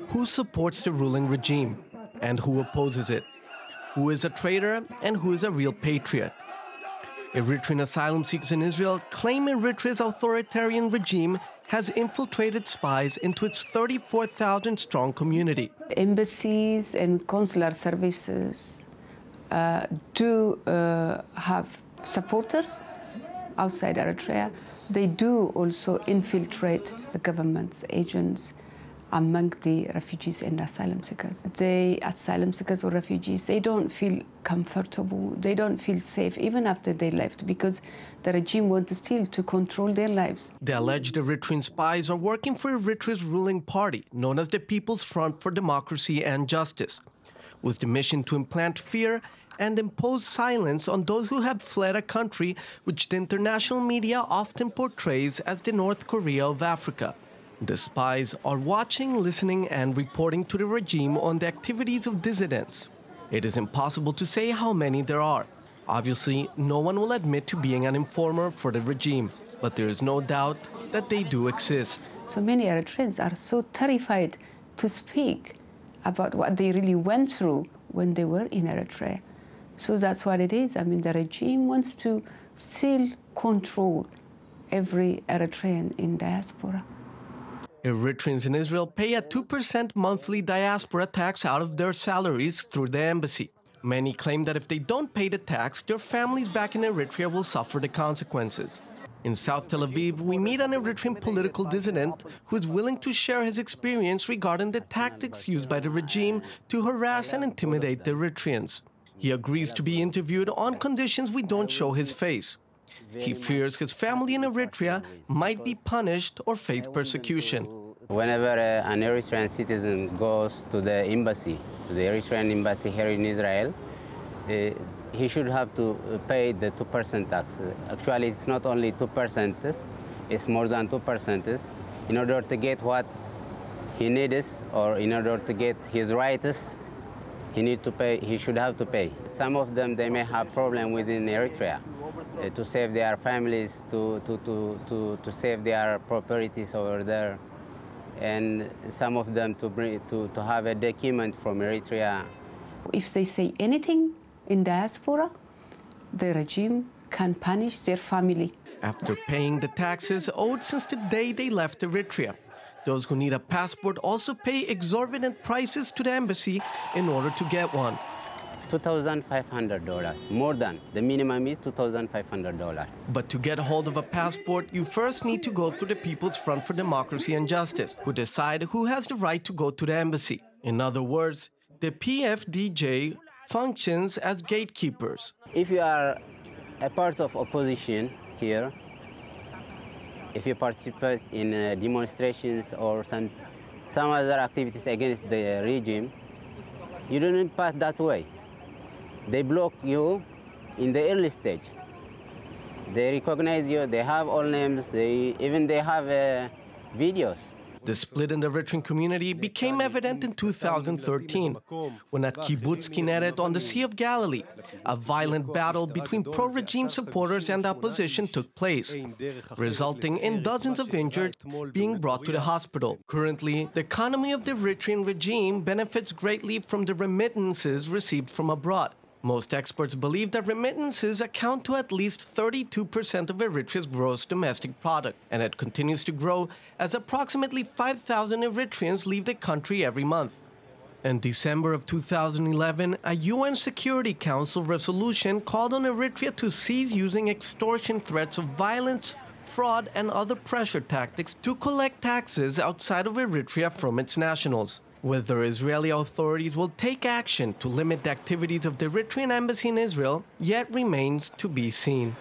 Who supports the ruling regime and who opposes it? Who is a traitor and who is a real patriot? Eritrean asylum seekers in Israel claim Eritrea's authoritarian regime has infiltrated spies into its 34,000-strong community. Embassies and consular services do have supporters outside Eritrea. They do also infiltrate the government's agents among the refugees and asylum seekers. The asylum seekers or refugees, they don't feel comfortable, they don't feel safe even after they left because the regime wants still to control their lives. The alleged Eritrean spies are working for Eritrea's ruling party, known as the People's Front for Democracy and Justice, with the mission to implant fear and impose silence on those who have fled a country which the international media often portrays as the North Korea of Africa. The spies are watching, listening, and reporting to the regime on the activities of dissidents. It is impossible to say how many there are. Obviously, no one will admit to being an informer for the regime, but there is no doubt that they do exist. So many Eritreans are so terrified to speak about what they really went through when they were in Eritrea. So that's what it is. I mean, the regime wants to still control every Eritrean in diaspora. Eritreans in Israel pay a 2% monthly diaspora tax out of their salaries through the embassy. Many claim that if they don't pay the tax, their families back in Eritrea will suffer the consequences. In South Tel Aviv, we meet an Eritrean political dissident who is willing to share his experience regarding the tactics used by the regime to harass and intimidate the Eritreans. He agrees to be interviewed on conditions we don't show his face. He fears his family in Eritrea might be punished or face persecution. Whenever an Eritrean citizen goes to the embassy, to the Eritrean embassy here in Israel, he should have to pay the 2% tax. Actually, it's not only 2%, it's more than 2%. In order to get what he needs or in order to get his rights, he should have to pay. Some of them, they may have problem within Eritrea. To save their families, to save their properties over there, and some of them to have a document from Eritrea. If they say anything in diaspora, the regime can punish their family. After paying the taxes owed since the day they left Eritrea, those who need a passport also pay exorbitant prices to the embassy in order to get one. $2,500, more than. The minimum is $2,500. But to get hold of a passport, you first need to go through the People's Front for Democracy and Justice, who decide who has the right to go to the embassy. In other words, the PFDJ functions as gatekeepers. If you are a part of opposition here, if you participate in demonstrations or some other activities against the regime, you don't pass that way. They block you in the early stage. They recognize you, they have all names, they have videos. The split in the Eritrean community became evident in 2013, when at Kibbutz Kinneret on the Sea of Galilee, a violent battle between pro-regime supporters and the opposition took place, resulting in dozens of injured being brought to the hospital. Currently, the economy of the Eritrean regime benefits greatly from the remittances received from abroad. Most experts believe that remittances account to at least 32% of Eritrea's gross domestic product, and it continues to grow as approximately 5,000 Eritreans leave the country every month. In December of 2011, a UN Security Council resolution called on Eritrea to cease using extortion threats of violence, fraud, and other pressure tactics to collect taxes outside of Eritrea from its nationals. Whether Israeli authorities will take action to limit the activities of the Eritrean embassy in Israel yet remains to be seen.